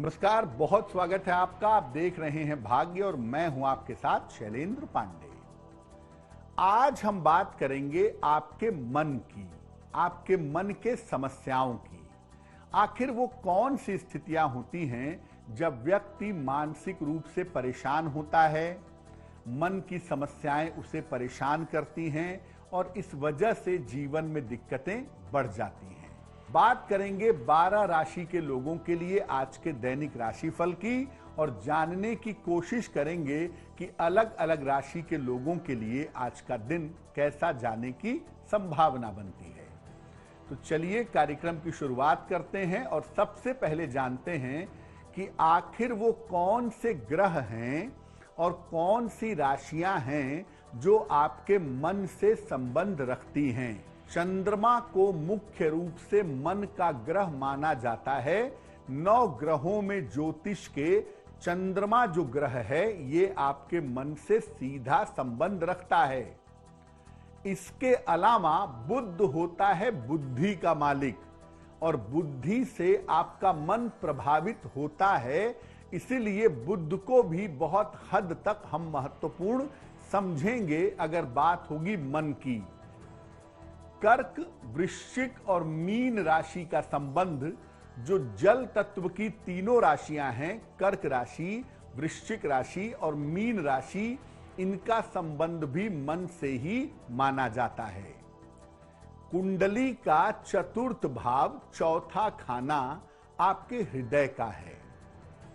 नमस्कार, बहुत स्वागत है आपका। आप देख रहे हैं भाग्य और मैं हूं आपके साथ शैलेंद्र पांडे। आज हम बात करेंगे आपके मन की, आपके मन के समस्याओं की। आखिर वो कौन सी स्थितियां होती हैं जब व्यक्ति मानसिक रूप से परेशान होता है, मन की समस्याएं उसे परेशान करती हैं और इस वजह से जीवन में दिक्कतें बढ़ जाती हैं। बात करेंगे 12 राशि के लोगों के लिए आज के दैनिक राशिफल की और जानने की कोशिश करेंगे कि अलग अलग राशि के लोगों के लिए आज का दिन कैसा जाने की संभावना बनती है। तो चलिए कार्यक्रम की शुरुआत करते हैं और सबसे पहले जानते हैं कि आखिर वो कौन से ग्रह हैं और कौन सी राशियां हैं जो आपके मन से संबंध रखती हैं। चंद्रमा को मुख्य रूप से मन का ग्रह माना जाता है। 9 ग्रहों में ज्योतिष के चंद्रमा जो ग्रह है ये आपके मन से सीधा संबंध रखता है। इसके अलावा बुध होता है बुद्धि का मालिक और बुद्धि से आपका मन प्रभावित होता है। इसीलिए बुध को भी बहुत हद तक हम महत्वपूर्ण समझेंगे अगर बात होगी मन की। कर्क, वृश्चिक और मीन राशि का संबंध जो जल तत्व की तीनों राशियां हैं, कर्क राशि, वृश्चिक राशि और मीन राशि, इनका संबंध भी मन से ही माना जाता है। कुंडली का चतुर्थ भाव, चौथा खाना आपके हृदय का है,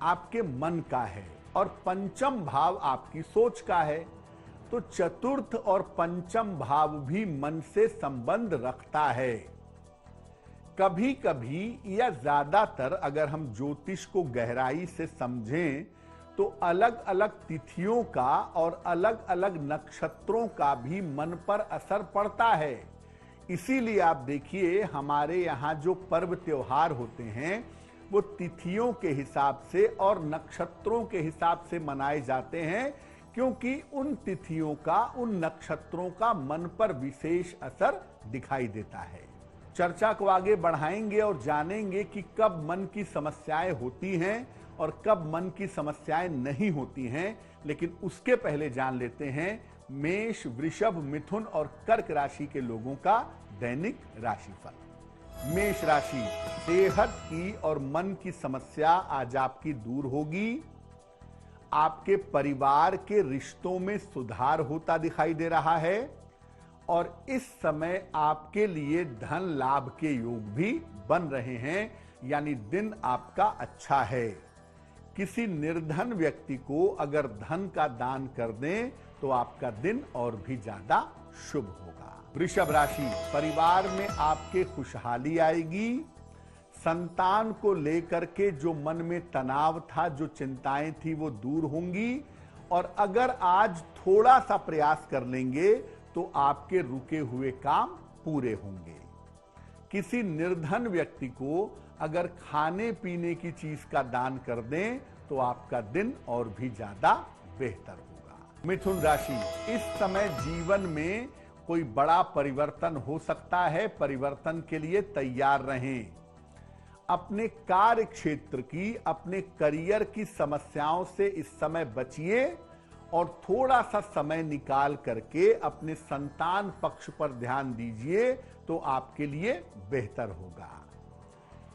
आपके मन का है और पंचम भाव आपकी सोच का है। तो चतुर्थ और पंचम भाव भी मन से संबंध रखता है। कभी कभी या ज्यादातर अगर हम ज्योतिष को गहराई से समझें तो अलग अलग तिथियों का और अलग अलग नक्षत्रों का भी मन पर असर पड़ता है। इसीलिए आप देखिए हमारे यहाँ जो पर्व त्योहार होते हैं वो तिथियों के हिसाब से और नक्षत्रों के हिसाब से मनाए जाते हैं, क्योंकि उन तिथियों का, उन नक्षत्रों का मन पर विशेष असर दिखाई देता है। चर्चा को आगे बढ़ाएंगे और जानेंगे कि कब मन की समस्याएं होती हैं और कब मन की समस्याएं नहीं होती हैं। लेकिन उसके पहले जान लेते हैं मेष, वृषभ, मिथुन और कर्क राशि के लोगों का दैनिक राशिफल। मेष राशि, सेहत की और मन की समस्या आज आपकी दूर होगी। आपके परिवार के रिश्तों में सुधार होता दिखाई दे रहा है और इस समय आपके लिए धन लाभ के योग भी बन रहे हैं, यानी दिन आपका अच्छा है। किसी निर्धन व्यक्ति को अगर धन का दान कर दें तो आपका दिन और भी ज्यादा शुभ होगा। वृषभ राशि, परिवार में आपके खुशहाली आएगी। संतान को लेकर के जो मन में तनाव था, जो चिंताएं थी, वो दूर होंगी और अगर आज थोड़ा सा प्रयास कर लेंगे तो आपके रुके हुए काम पूरे होंगे। किसी निर्धन व्यक्ति को अगर खाने पीने की चीज का दान कर दें तो आपका दिन और भी ज्यादा बेहतर होगा। मिथुन राशि, इस समय जीवन में कोई बड़ा परिवर्तन हो सकता है। परिवर्तन के लिए तैयार रहें। अपने कार्य क्षेत्र की, अपने करियर की समस्याओं से इस समय बचिए और थोड़ा सा समय निकाल करके अपने संतान पक्ष पर ध्यान दीजिए तो आपके लिए बेहतर होगा।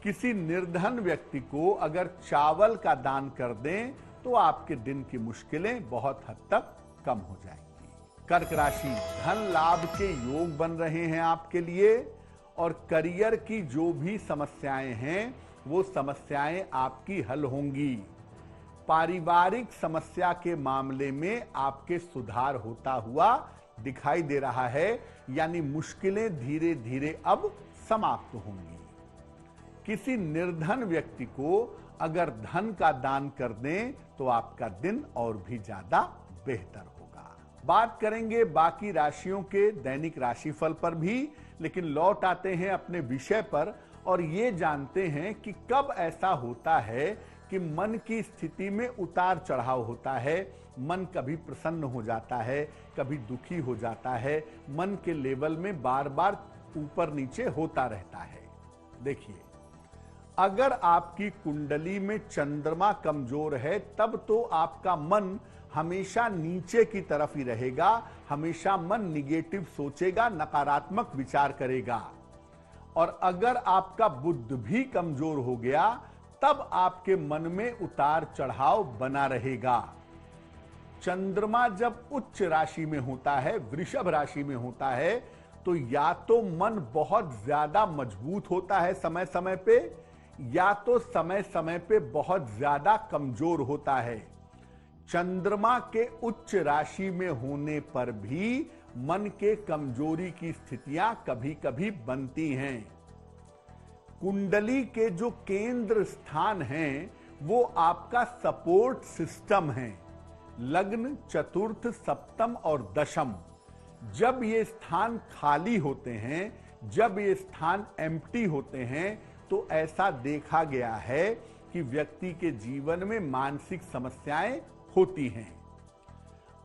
किसी निर्धन व्यक्ति को अगर चावल का दान कर दें तो आपके दिन की मुश्किलें बहुत हद तक कम हो जाएंगी। कर्क राशि, धन लाभ के योग बन रहे हैं आपके लिए और करियर की जो भी समस्याएं हैं वो समस्याएं आपकी हल होंगी। पारिवारिक समस्या के मामले में आपके सुधार होता हुआ दिखाई दे रहा है, यानी मुश्किलें धीरे धीरे अब समाप्त होंगी। किसी निर्धन व्यक्ति को अगर धन का दान कर दें तो आपका दिन और भी ज्यादा बेहतर होगा। बात करेंगे बाकी राशियों के दैनिक राशिफल पर भी, लेकिन लौट आते हैं अपने विषय पर और ये जानते हैं कि कब ऐसा होता है कि मन की स्थिति में उतार चढ़ाव होता है। मन कभी प्रसन्न हो जाता है, कभी दुखी हो जाता है, मन के लेवल में बार बार ऊपर नीचे होता रहता है। देखिए, अगर आपकी कुंडली में चंद्रमा कमजोर है तब तो आपका मन हमेशा नीचे की तरफ ही रहेगा, हमेशा मन निगेटिव सोचेगा, नकारात्मक विचार करेगा। और अगर आपका बुध भी कमजोर हो गया तब आपके मन में उतार चढ़ाव बना रहेगा। चंद्रमा जब उच्च राशि में होता है, वृषभ राशि में होता है, तो या तो मन बहुत ज्यादा मजबूत होता है समय समय पे, या तो समय समय पे बहुत ज्यादा कमजोर होता है। चंद्रमा के उच्च राशि में होने पर भी मन के कमजोरी की स्थितियां कभी कभी बनती हैं। कुंडली के जो केंद्र स्थान हैं वो आपका सपोर्ट सिस्टम है। लग्न, चतुर्थ, सप्तम और दशम, जब ये स्थान खाली होते हैं, जब ये स्थान एम्प्टी होते हैं, तो ऐसा देखा गया है कि व्यक्ति के जीवन में मानसिक समस्याएं होती हैं।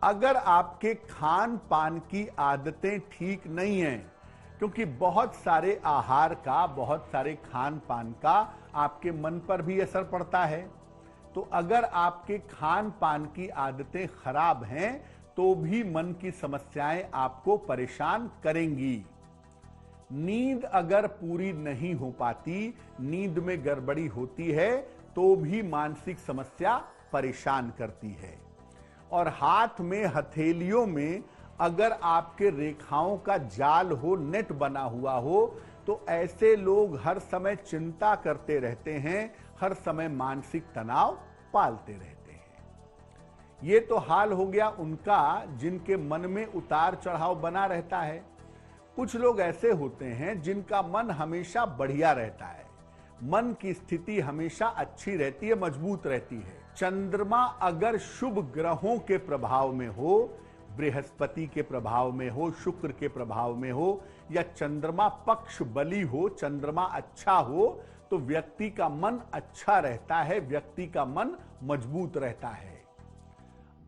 अगर आपके खान पान की आदतें ठीक नहीं हैं, क्योंकि बहुत सारे आहार का, बहुत सारे खान पान का आपके मन पर भी असर पड़ता है, तो अगर आपके खान पान की आदतें खराब हैं तो भी मन की समस्याएं आपको परेशान करेंगी। नींद अगर पूरी नहीं हो पाती, नींद में गड़बड़ी होती है, तो भी मानसिक समस्या परेशान करती है। और हाथ में, हथेलियों में अगर आपके रेखाओं का जाल हो, नेट बना हुआ हो, तो ऐसे लोग हर समय चिंता करते रहते हैं, हर समय मानसिक तनाव पालते रहते हैं। ये तो हाल हो गया उनका जिनके मन में उतार चढ़ाव बना रहता है। कुछ लोग ऐसे होते हैं जिनका मन हमेशा बढ़िया रहता है, मन की स्थिति हमेशा अच्छी रहती है, मजबूत रहती है। चंद्रमा अगर शुभ ग्रहों के प्रभाव में हो, बृहस्पति के प्रभाव में हो, शुक्र के प्रभाव में हो, या चंद्रमा पक्ष बली हो, चंद्रमा अच्छा हो, तो व्यक्ति का मन अच्छा रहता है, व्यक्ति का मन मजबूत रहता है।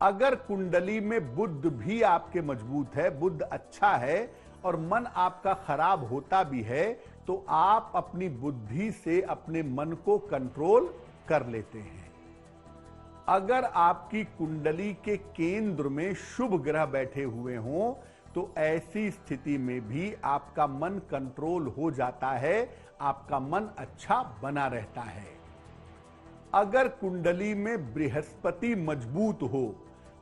अगर कुंडली में बुध भी आपके मजबूत है, बुध अच्छा है, और मन आपका खराब होता भी है, तो आप अपनी बुद्धि से अपने मन को कंट्रोल कर लेते हैं। अगर आपकी कुंडली के केंद्र में शुभ ग्रह बैठे हुए हों, तो ऐसी स्थिति में भी आपका मन कंट्रोल हो जाता है, आपका मन अच्छा बना रहता है। अगर कुंडली में बृहस्पति मजबूत हो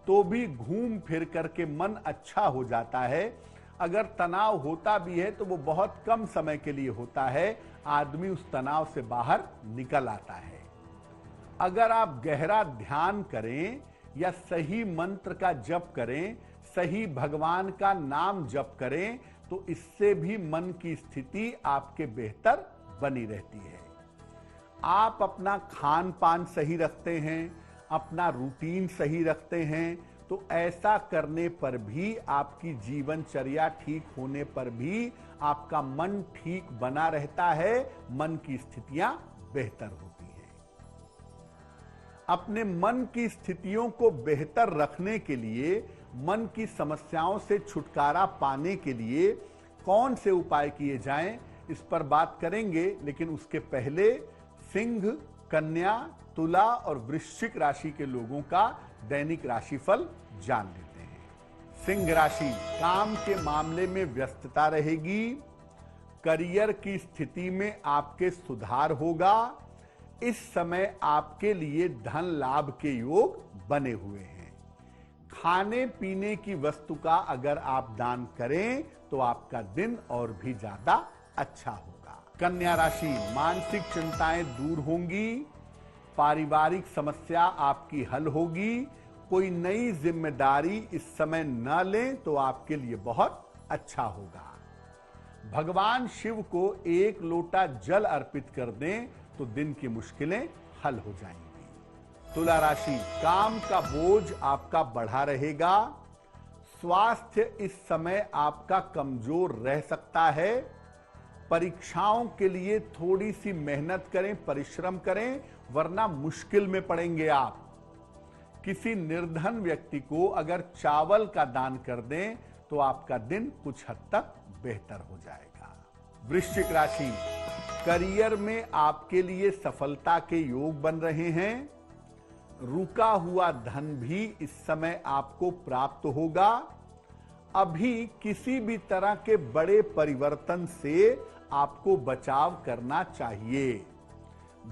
तो भी घूम फिर करके मन अच्छा हो जाता है। अगर तनाव होता भी है तो वो बहुत कम समय के लिए होता है, आदमी उस तनाव से बाहर निकल आता है। अगर आप गहरा ध्यान करें या सही मंत्र का जप करें, सही भगवान का नाम जप करें, तो इससे भी मन की स्थिति आपके बेहतर बनी रहती है। आप अपना खान पान सही रखते हैं, अपना रूटीन सही रखते हैं, तो ऐसा करने पर भी, आपकी जीवनचर्या ठीक होने पर भी आपका मन ठीक बना रहता है, मन की स्थितियां बेहतर होती हैं। अपने मन की स्थितियों को बेहतर रखने के लिए, मन की समस्याओं से छुटकारा पाने के लिए कौन से उपाय किए जाएं, इस पर बात करेंगे। लेकिन उसके पहले सिंह, कन्या, तुला और वृश्चिक राशि के लोगों का दैनिक राशिफल जान लेते हैं। सिंह राशि, काम के मामले में व्यस्तता रहेगी, करियर की स्थिति में आपके सुधार होगा। इस समय आपके लिए धन लाभ के योग बने हुए हैं। खाने पीने की वस्तु का अगर आप दान करें तो आपका दिन और भी ज्यादा अच्छा होगा। कन्या राशि, मानसिक चिंताएं दूर होंगी, पारिवारिक समस्या आपकी हल होगी। कोई नई जिम्मेदारी इस समय न लें तो आपके लिए बहुत अच्छा होगा। भगवान शिव को 1 लोटा जल अर्पित कर दें तो दिन की मुश्किलें हल हो जाएंगी। तुला राशि, काम का बोझ आपका बढ़ा रहेगा। स्वास्थ्य इस समय आपका कमजोर रह सकता है। परीक्षाओं के लिए थोड़ी सी मेहनत करें, परिश्रम करें, वरना मुश्किल में पड़ेंगे आप। किसी निर्धन व्यक्ति को अगर चावल का दान कर दें तो आपका दिन कुछ हद तक बेहतर हो जाएगा। वृश्चिक राशि, करियर में आपके लिए सफलता के योग बन रहे हैं। रुका हुआ धन भी इस समय आपको प्राप्त होगा। अभी किसी भी तरह के बड़े परिवर्तन से आपको बचाव करना चाहिए।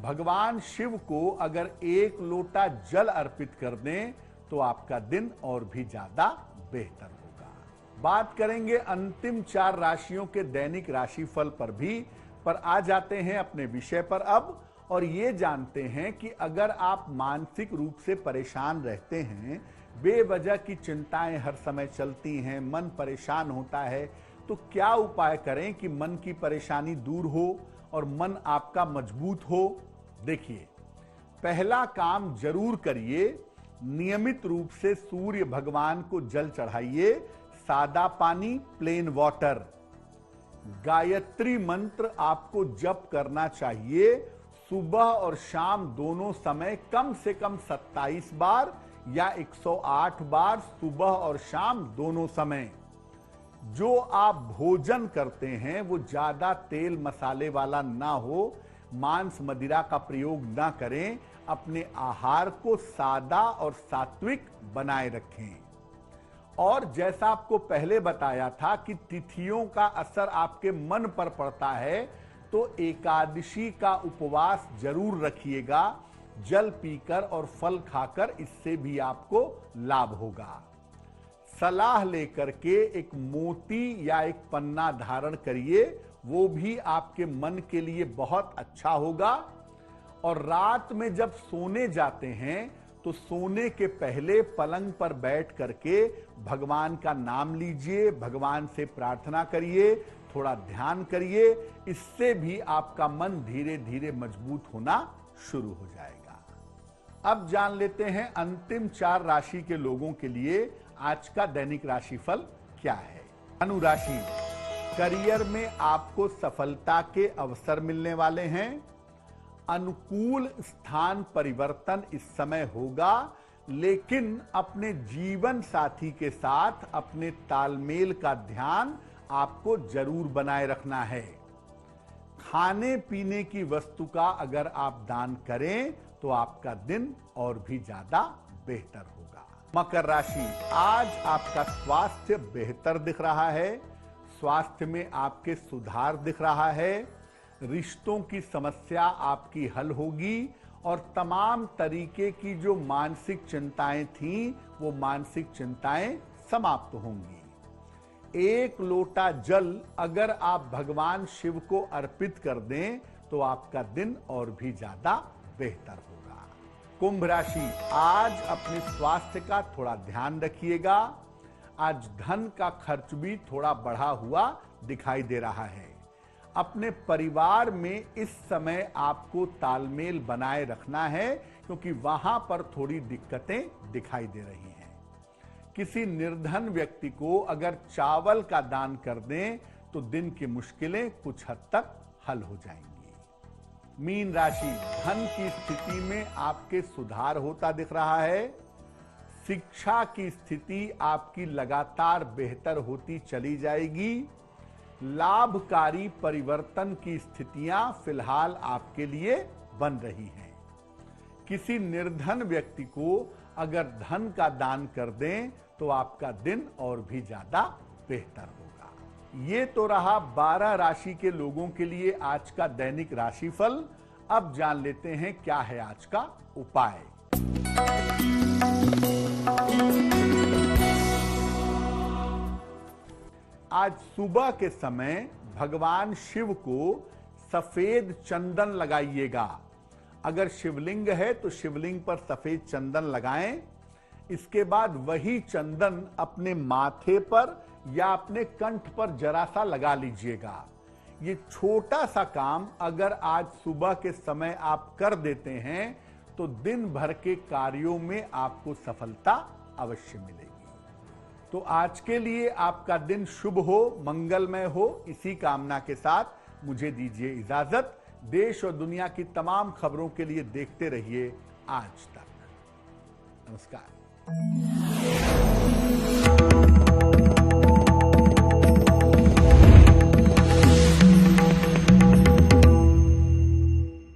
भगवान शिव को अगर 1 लोटा जल अर्पित कर दें तो आपका दिन और भी ज्यादा बेहतर होगा। बात करेंगे अंतिम 4 राशियों के दैनिक राशिफल पर भी, पर आ जाते हैं अपने विषय पर अब, और ये जानते हैं कि अगर आप मानसिक रूप से परेशान रहते हैं, बेवजह की चिंताएं हर समय चलती हैं, मन परेशान होता है, तो क्या उपाय करें कि मन की परेशानी दूर हो और मन आपका मजबूत हो। देखिए, पहला काम जरूर करिए, नियमित रूप से सूर्य भगवान को जल चढ़ाइए, सादा पानी, प्लेन वाटर। गायत्री मंत्र आपको जप करना चाहिए सुबह और शाम दोनों समय, कम से कम 27 बार या 108 बार सुबह और शाम दोनों समय। जो आप भोजन करते हैं वो ज्यादा तेल मसाले वाला ना हो, मांस मदिरा का प्रयोग ना करें, अपने आहार को सादा और सात्विक बनाए रखें। और जैसा आपको पहले बताया था कि तिथियों का असर आपके मन पर पड़ता है, तो एकादशी का उपवास जरूर रखिएगा। जल पीकर और फल खाकर इससे भी आपको लाभ होगा। सलाह लेकर के एक मोती या एक पन्ना धारण करिए, वो भी आपके मन के लिए बहुत अच्छा होगा। और रात में जब सोने जाते हैं तो सोने के पहले पलंग पर बैठ करके भगवान का नाम लीजिए, भगवान से प्रार्थना करिए, थोड़ा ध्यान करिए। इससे भी आपका मन धीरे धीरे मजबूत होना शुरू हो जाएगा। अब जान लेते हैं अंतिम 4 राशि के लोगों के लिए आज का दैनिक राशिफल क्या है। धनु राशि, करियर में आपको सफलता के अवसर मिलने वाले हैं। अनुकूल स्थान परिवर्तन इस समय होगा, लेकिन अपने जीवन साथी के साथ अपने तालमेल का ध्यान आपको जरूर बनाए रखना है। खाने पीने की वस्तु का अगर आप दान करें तो आपका दिन और भी ज्यादा बेहतर होगा। मकर राशि, आज आपका स्वास्थ्य बेहतर दिख रहा है, स्वास्थ्य में आपके सुधार दिख रहा है। रिश्तों की समस्या आपकी हल होगी और तमाम तरीके की जो मानसिक चिंताएं थीं, वो मानसिक चिंताएं समाप्त होंगी। 1 लोटा जल अगर आप भगवान शिव को अर्पित कर दें तो आपका दिन और भी ज्यादा बेहतर होगा। कुंभ राशि, आज अपने स्वास्थ्य का थोड़ा ध्यान रखिएगा। आज धन का खर्च भी थोड़ा बढ़ा हुआ दिखाई दे रहा है। अपने परिवार में इस समय आपको तालमेल बनाए रखना है, क्योंकि वहां पर थोड़ी दिक्कतें दिखाई दे रही हैं। किसी निर्धन व्यक्ति को अगर चावल का दान कर दें तो दिन की मुश्किलें कुछ हद तक हल हो जाएंगी। मीन राशि, धन की स्थिति में आपके सुधार होता दिख रहा है। शिक्षा की स्थिति आपकी लगातार बेहतर होती चली जाएगी। लाभकारी परिवर्तन की स्थितियां फिलहाल आपके लिए बन रही हैं। किसी निर्धन व्यक्ति को अगर धन का दान कर दें तो आपका दिन और भी ज्यादा बेहतर होगा। ये तो रहा 12 राशि के लोगों के लिए आज का दैनिक राशिफल। अब जान लेते हैं क्या है आज का उपाय। आज सुबह के समय भगवान शिव को सफेद चंदन लगाइएगा। अगर शिवलिंग है तो शिवलिंग पर सफेद चंदन लगाएं। इसके बाद वही चंदन अपने माथे पर या अपने कंठ पर जरा सा लगा लीजिएगा। ये छोटा सा काम अगर आज सुबह के समय आप कर देते हैं तो दिन भर के कार्यों में आपको सफलता अवश्य मिलेगी। तो आज के लिए आपका दिन शुभ हो, मंगलमय हो, इसी कामना के साथ मुझे दीजिए इजाजत। देश और दुनिया की तमाम खबरों के लिए देखते रहिए आज तक। नमस्कार।